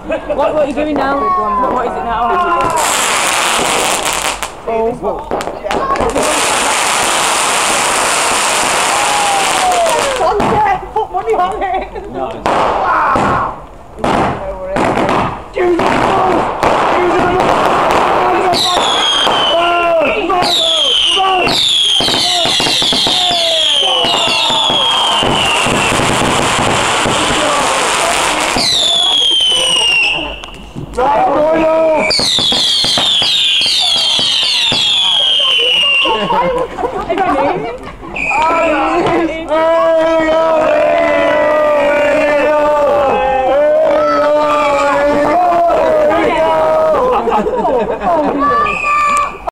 What are you doing now? What is it now? Oh. Put money on it! No. Use the ball! Use the ball! Ball!